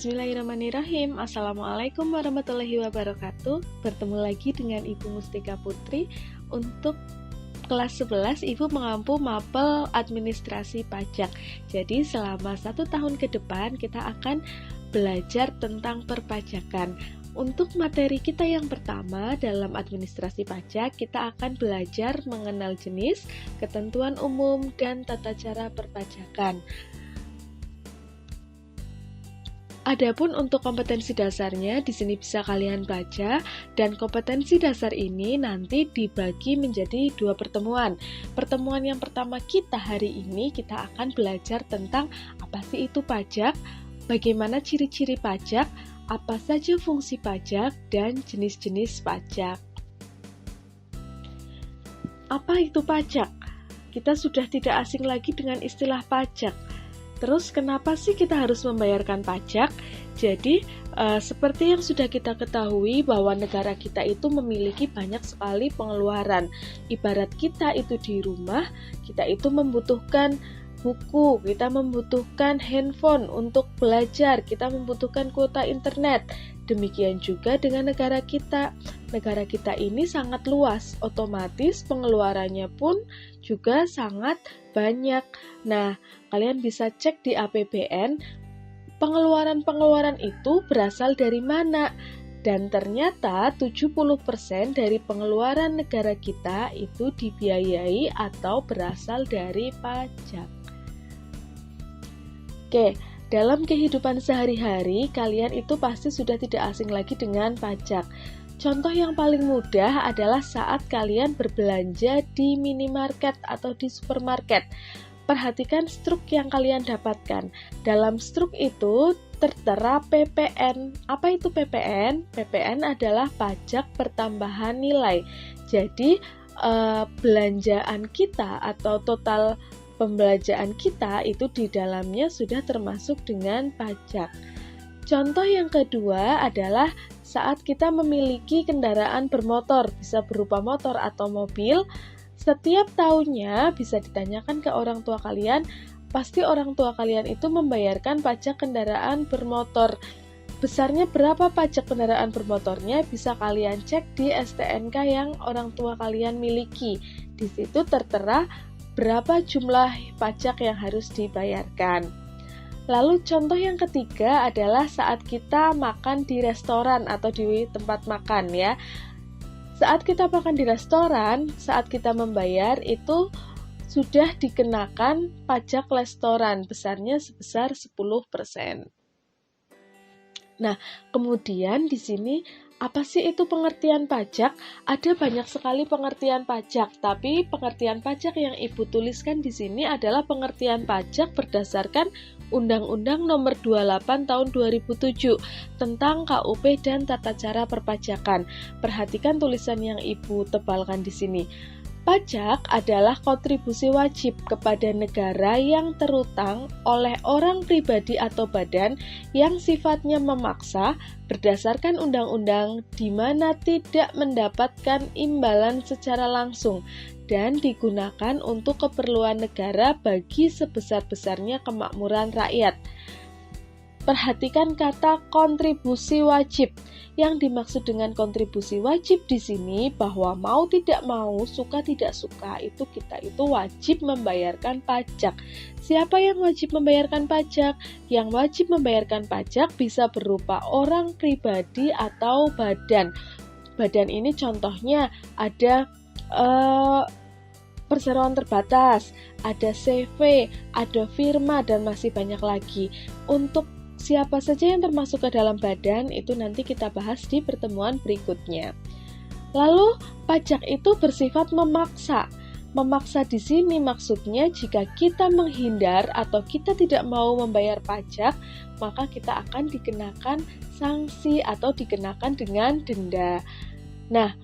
Bismillahirrahmanirrahim. Assalamualaikum warahmatullahi wabarakatuh. Bertemu lagi dengan Ibu Mustika Putri. Untuk kelas 11, Ibu mengampu mapel administrasi pajak. Jadi selama 1 tahun ke depan kita akan belajar tentang perpajakan. Untuk materi kita yang pertama dalam administrasi pajak, kita akan belajar mengenal jenis, ketentuan umum, dan tata cara perpajakan. Adapun untuk kompetensi dasarnya, di sini bisa kalian baca, dan kompetensi dasar ini nanti dibagi menjadi 2 pertemuan. Pertemuan yang pertama kita hari ini, kita akan belajar tentang apa sih itu pajak, bagaimana ciri-ciri pajak, apa saja fungsi pajak, dan jenis-jenis pajak. Apa itu pajak? Kita sudah tidak asing lagi dengan istilah pajak. Terus kenapa sih kita harus membayarkan pajak? Jadi seperti yang sudah kita ketahui bahwa negara kita itu memiliki banyak sekali pengeluaran. Ibarat kita itu di rumah, kita itu membutuhkan buku, kita membutuhkan handphone untuk belajar, kita membutuhkan kuota internet. Demikian juga dengan negara kita. Negara kita ini sangat luas, otomatis pengeluarannya pun juga sangat banyak. Nah, kalian bisa cek di APBN, pengeluaran-pengeluaran itu berasal dari mana? Dan ternyata 70% dari pengeluaran negara kita itu dibiayai atau berasal dari pajak. Oke, dalam kehidupan sehari-hari, kalian itu pasti sudah tidak asing lagi dengan pajak. Contoh yang paling mudah adalah saat kalian berbelanja di minimarket atau di supermarket. Perhatikan struk yang kalian dapatkan. Dalam struk itu tertera PPN. Apa itu PPN? PPN adalah pajak pertambahan nilai. Jadi, belanjaan kita atau total pembelanjaan kita itu di dalamnya sudah termasuk dengan pajak. Contoh yang kedua adalah saat kita memiliki kendaraan bermotor, bisa berupa motor atau mobil. Setiap tahunnya bisa ditanyakan ke orang tua kalian, pasti orang tua kalian itu membayarkan pajak kendaraan bermotor. Besarnya berapa pajak kendaraan bermotornya bisa kalian cek di STNK yang orang tua kalian miliki. Di situ tertera berapa jumlah pajak yang harus dibayarkan. Lalu contoh yang ketiga adalah saat kita makan di restoran atau di tempat makan ya. Saat kita makan di restoran, saat kita membayar itu sudah dikenakan pajak restoran besarnya sebesar 10%. Nah, kemudian di sini apa sih itu pengertian pajak? Ada banyak sekali pengertian pajak, tapi pengertian pajak yang Ibu tuliskan di sini adalah pengertian pajak berdasarkan Undang-Undang Nomor 28 Tahun 2007 tentang KUP dan tata cara perpajakan. Perhatikan tulisan yang Ibu tebalkan di sini. Pajak adalah kontribusi wajib kepada negara yang terutang oleh orang pribadi atau badan yang sifatnya memaksa berdasarkan undang-undang di mana tidak mendapatkan imbalan secara langsung dan digunakan untuk keperluan negara bagi sebesar-besarnya kemakmuran rakyat. Perhatikan kata kontribusi wajib. Yang dimaksud dengan kontribusi wajib di sini bahwa mau tidak mau, suka tidak suka, itu kita itu wajib membayarkan pajak. Siapa yang wajib membayarkan pajak? Yang wajib membayarkan pajak bisa berupa orang pribadi atau badan. Badan ini contohnya ada perseroan terbatas, ada CV, ada firma, dan masih banyak lagi. Untuk siapa saja yang termasuk ke dalam badan itu nanti kita bahas di pertemuan berikutnya. Lalu pajak itu bersifat memaksa. Memaksa di sini maksudnya jika kita menghindar atau kita tidak mau membayar pajak, maka kita akan dikenakan sanksi atau dikenakan dengan denda. Nah,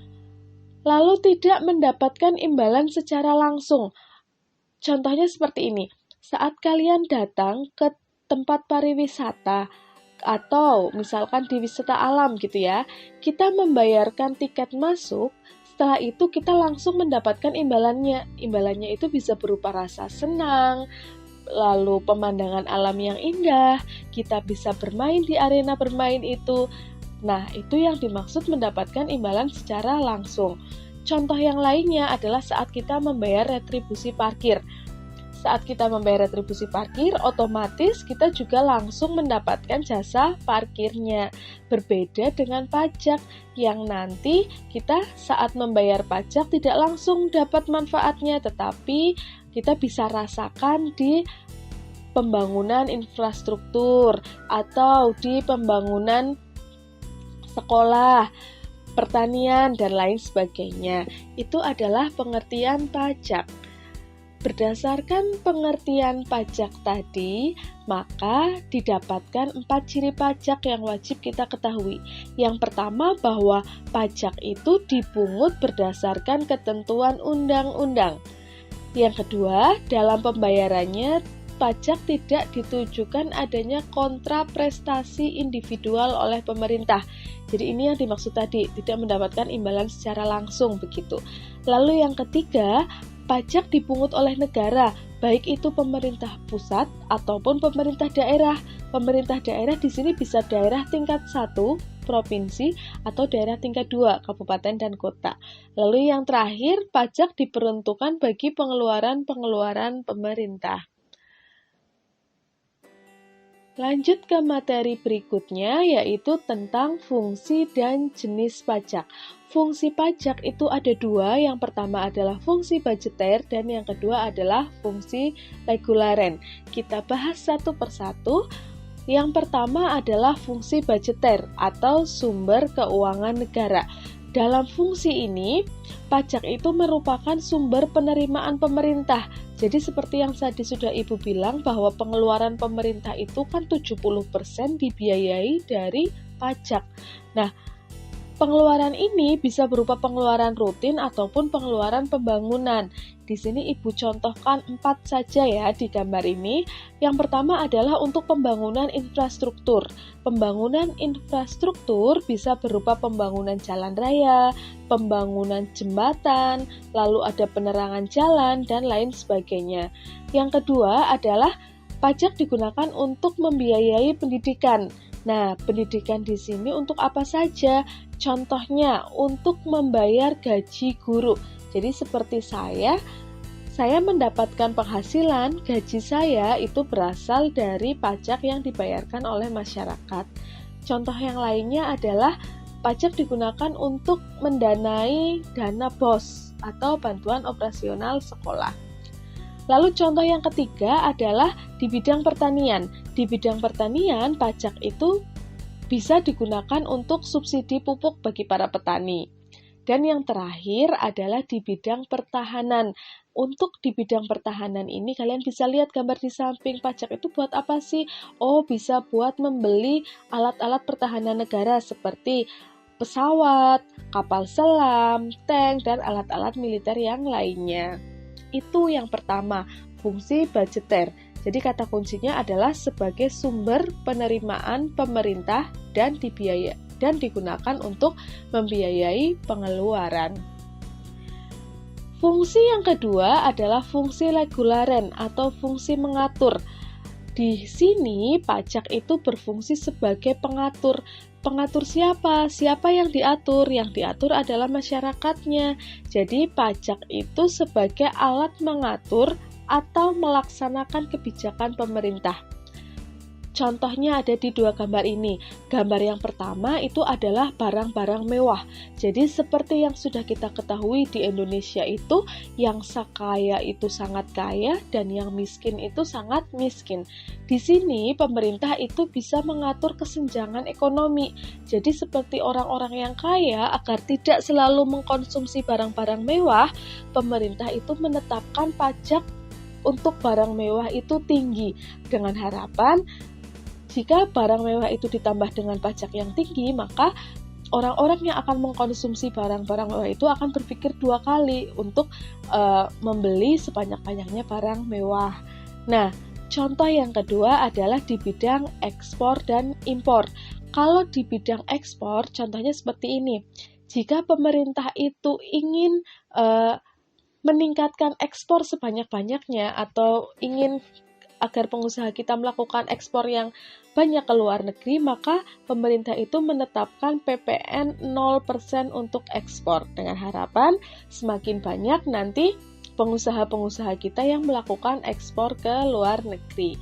lalu tidak mendapatkan imbalan secara langsung. Contohnya seperti ini. Saat kalian datang ke tempat pariwisata atau misalkan di wisata alam gitu ya, kita membayarkan tiket masuk, setelah itu kita langsung mendapatkan imbalannya. Imbalannya itu bisa berupa rasa senang, lalu pemandangan alam yang indah, kita bisa bermain di arena bermain itu. Nah, itu yang dimaksud mendapatkan imbalan secara langsung. Contoh yang lainnya adalah saat kita membayar retribusi parkir. Saat kita membayar retribusi parkir, otomatis kita juga langsung mendapatkan jasa parkirnya. Berbeda dengan pajak, yang nanti kita saat membayar pajak tidak langsung dapat manfaatnya, tetapi kita bisa rasakan di pembangunan infrastruktur atau di pembangunan sekolah, pertanian, dan lain sebagainya. Itu adalah pengertian pajak. Berdasarkan pengertian pajak tadi, maka didapatkan 4 ciri pajak yang wajib kita ketahui. Yang pertama, bahwa pajak itu dipungut berdasarkan ketentuan undang-undang. Yang kedua, dalam pembayarannya, pajak tidak ditujukan adanya kontraprestasi individual oleh pemerintah. Jadi ini yang dimaksud tadi, tidak mendapatkan imbalan secara langsung begitu. Lalu yang ketiga, pajak dipungut oleh negara, baik itu pemerintah pusat ataupun pemerintah daerah. Pemerintah daerah di sini bisa daerah tingkat 1, provinsi, atau daerah tingkat 2, kabupaten dan kota. Lalu yang terakhir, pajak diperuntukkan bagi pengeluaran-pengeluaran pemerintah. Lanjut ke materi berikutnya, yaitu tentang fungsi dan jenis pajak. Fungsi pajak itu ada 2, yang pertama adalah fungsi budgeter dan yang kedua adalah fungsi regularen. Kita bahas satu persatu. Yang pertama adalah fungsi budgeter atau sumber keuangan negara. Dalam fungsi ini, pajak itu merupakan sumber penerimaan pemerintah. Jadi seperti yang tadi sudah Ibu bilang bahwa pengeluaran pemerintah itu kan 70% dibiayai dari pajak. Nah, pengeluaran ini bisa berupa pengeluaran rutin ataupun pengeluaran pembangunan. Di sini Ibu contohkan 4 saja ya di gambar ini. Yang pertama adalah untuk pembangunan infrastruktur. Pembangunan infrastruktur bisa berupa pembangunan jalan raya, pembangunan jembatan, lalu ada penerangan jalan, dan lain sebagainya. Yang kedua adalah pajak digunakan untuk membiayai pendidikan. Nah, pendidikan di sini untuk apa saja? Contohnya, untuk membayar gaji guru. Jadi seperti saya mendapatkan penghasilan, gaji saya itu berasal dari pajak yang dibayarkan oleh masyarakat. Contoh yang lainnya adalah pajak digunakan untuk mendanai dana BOS atau bantuan operasional sekolah. Lalu contoh yang ketiga adalah di bidang pertanian. Di bidang pertanian, pajak itu bisa digunakan untuk subsidi pupuk bagi para petani. Dan yang terakhir adalah di bidang pertahanan. Untuk di bidang pertahanan ini, kalian bisa lihat gambar di samping. Pajak itu buat apa sih? Oh, bisa buat membeli alat-alat pertahanan negara seperti pesawat, kapal selam, tank, dan alat-alat militer yang lainnya. Itu yang pertama, fungsi budgeter. Jadi kata kuncinya adalah sebagai sumber penerimaan pemerintah dan digunakan untuk membiayai pengeluaran. Fungsi yang kedua adalah fungsi regularen atau fungsi mengatur. Di sini pajak itu berfungsi sebagai pengatur. Pengatur siapa? Siapa yang diatur? Yang diatur adalah masyarakatnya. Jadi pajak itu sebagai alat mengatur atau melaksanakan kebijakan pemerintah. Contohnya ada di 2 gambar ini. Gambar yang pertama itu adalah barang-barang mewah. Jadi seperti yang sudah kita ketahui di Indonesia itu, yang kaya itu sangat kaya dan yang miskin itu sangat miskin. Di sini pemerintah itu bisa mengatur kesenjangan ekonomi. Jadi seperti orang-orang yang kaya agar tidak selalu mengkonsumsi barang-barang mewah, pemerintah itu menetapkan pajak untuk barang mewah itu tinggi dengan harapan jika barang mewah itu ditambah dengan pajak yang tinggi, maka orang-orang yang akan mengkonsumsi barang-barang mewah itu akan berpikir 2 kali untuk membeli sebanyak-banyaknya barang mewah. Nah, contoh yang kedua adalah di bidang ekspor dan impor. Kalau di bidang ekspor, contohnya seperti ini. Jika pemerintah itu ingin meningkatkan ekspor sebanyak-banyaknya atau ingin agar pengusaha kita melakukan ekspor yang banyak ke luar negeri, maka pemerintah itu menetapkan PPN 0% untuk ekspor dengan harapan semakin banyak nanti pengusaha-pengusaha kita yang melakukan ekspor ke luar negeri.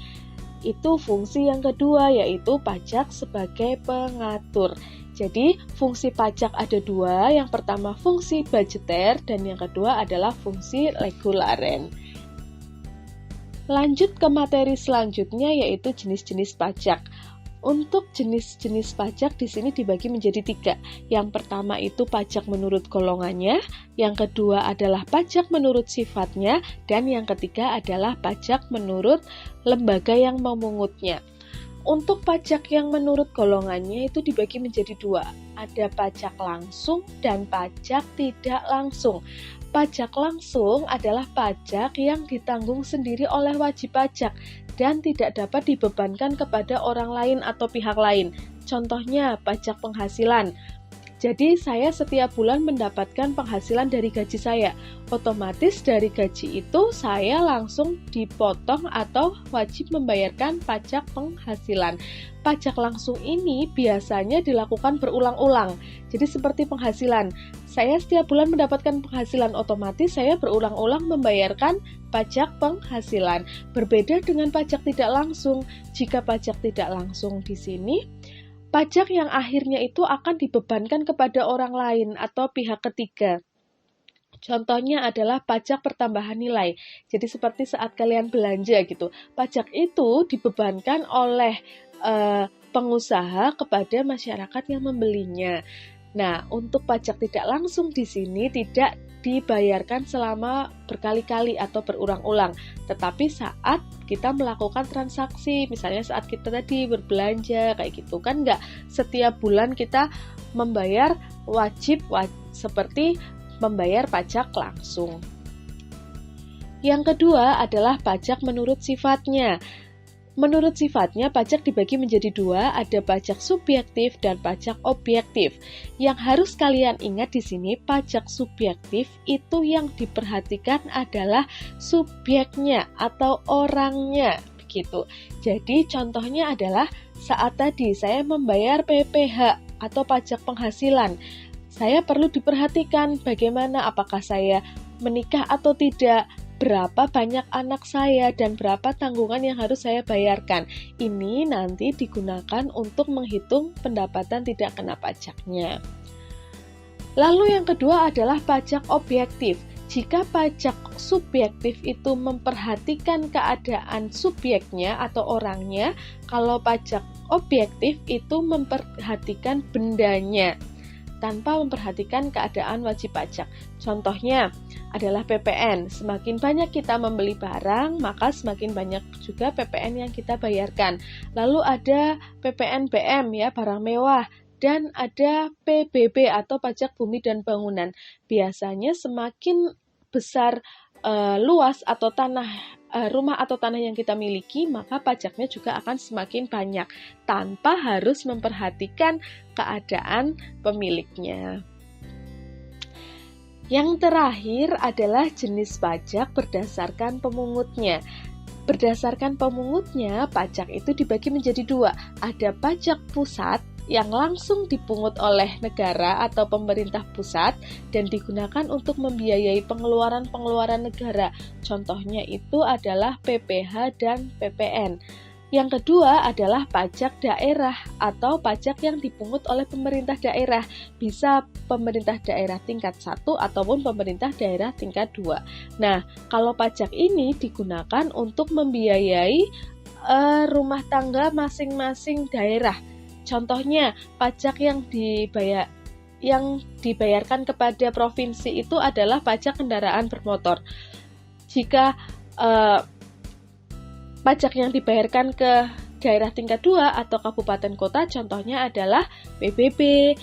Itu fungsi yang kedua, yaitu pajak sebagai pengatur. Jadi fungsi pajak ada dua, yang pertama fungsi budgeter dan yang kedua adalah fungsi regularen. Lanjut ke materi selanjutnya, yaitu jenis-jenis pajak. Untuk jenis-jenis pajak di sini dibagi menjadi 3. Yang pertama itu pajak menurut golongannya, yang kedua adalah pajak menurut sifatnya, dan yang ketiga adalah pajak menurut lembaga yang memungutnya. Untuk pajak yang menurut golongannya itu dibagi menjadi 2. Ada pajak langsung dan pajak tidak langsung. Pajak langsung adalah pajak yang ditanggung sendiri oleh wajib pajak dan tidak dapat dibebankan kepada orang lain atau pihak lain. Contohnya, pajak penghasilan. Jadi, saya setiap bulan mendapatkan penghasilan dari gaji saya. Otomatis dari gaji itu saya langsung dipotong atau wajib membayarkan pajak penghasilan. Pajak langsung ini biasanya dilakukan berulang-ulang. Jadi seperti penghasilan. Saya setiap bulan mendapatkan penghasilan, otomatis saya berulang-ulang membayarkan pajak penghasilan. Berbeda dengan pajak tidak langsung. Jika pajak tidak langsung di sini, pajak yang akhirnya itu akan dibebankan kepada orang lain atau pihak ketiga. Contohnya adalah pajak pertambahan nilai. Jadi seperti saat kalian belanja gitu. Pajak itu dibebankan oleh pengusaha kepada masyarakat yang membelinya. Nah, untuk pajak tidak langsung di sini tidak dibayarkan selama berkali-kali atau berulang-ulang, tetapi saat kita melakukan transaksi, misalnya saat kita tadi berbelanja kayak gitu kan, nggak setiap bulan kita membayar wajib seperti membayar pajak langsung. Yang kedua adalah pajak menurut sifatnya. Menurut sifatnya, pajak dibagi menjadi 2, ada pajak subjektif dan pajak objektif. Yang harus kalian ingat di sini, pajak subjektif itu yang diperhatikan adalah subjeknya atau orangnya, begitu. Jadi contohnya adalah saat tadi saya membayar PPh atau pajak penghasilan. Saya perlu diperhatikan bagaimana, apakah saya menikah atau tidak, berapa banyak anak saya, dan berapa tanggungan yang harus saya bayarkan. Ini nanti digunakan untuk menghitung pendapatan tidak kena pajaknya. Lalu yang kedua adalah pajak objektif. Jika pajak subjektif itu memperhatikan keadaan subjeknya atau orangnya, kalau pajak objektif itu memperhatikan bendanya tanpa memperhatikan keadaan wajib pajak. Contohnya adalah PPN. Semakin banyak kita membeli barang, maka semakin banyak juga PPN yang kita bayarkan. Lalu ada PPN BM ya, barang mewah, dan ada PBB atau pajak bumi dan bangunan. Biasanya semakin besar luas atau rumah atau tanah yang kita miliki, maka pajaknya juga akan semakin banyak tanpa harus memperhatikan keadaan pemiliknya. Yang terakhir adalah jenis pajak berdasarkan pemungutnya. Berdasarkan pemungutnya, pajak itu dibagi menjadi 2. Ada pajak pusat yang langsung dipungut oleh negara atau pemerintah pusat dan digunakan untuk membiayai pengeluaran-pengeluaran negara. Contohnya itu adalah PPh dan PPN. Yang kedua adalah pajak daerah atau pajak yang dipungut oleh pemerintah daerah. Bisa pemerintah daerah tingkat 1 ataupun pemerintah daerah tingkat 2. Nah, kalau pajak ini digunakan untuk membiayai rumah tangga masing-masing daerah. Contohnya, pajak yang dibayarkan kepada provinsi itu adalah pajak kendaraan bermotor. Jika pajak yang dibayarkan ke daerah tingkat 2 atau kabupaten kota, contohnya adalah PBB,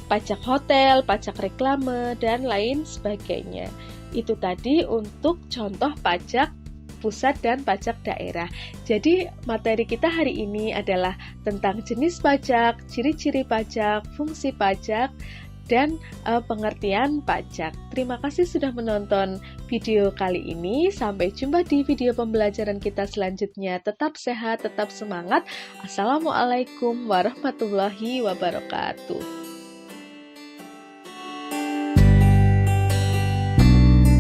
pajak hotel, pajak reklame, dan lain sebagainya. Itu tadi untuk contoh pajak pusat dan pajak daerah. Jadi materi kita hari ini adalah tentang jenis pajak, ciri-ciri pajak, fungsi pajak, dan pengertian pajak. Terima kasih sudah menonton video kali ini. Sampai jumpa di video pembelajaran kita selanjutnya. Tetap sehat, tetap semangat. Assalamualaikum warahmatullahi wabarakatuh.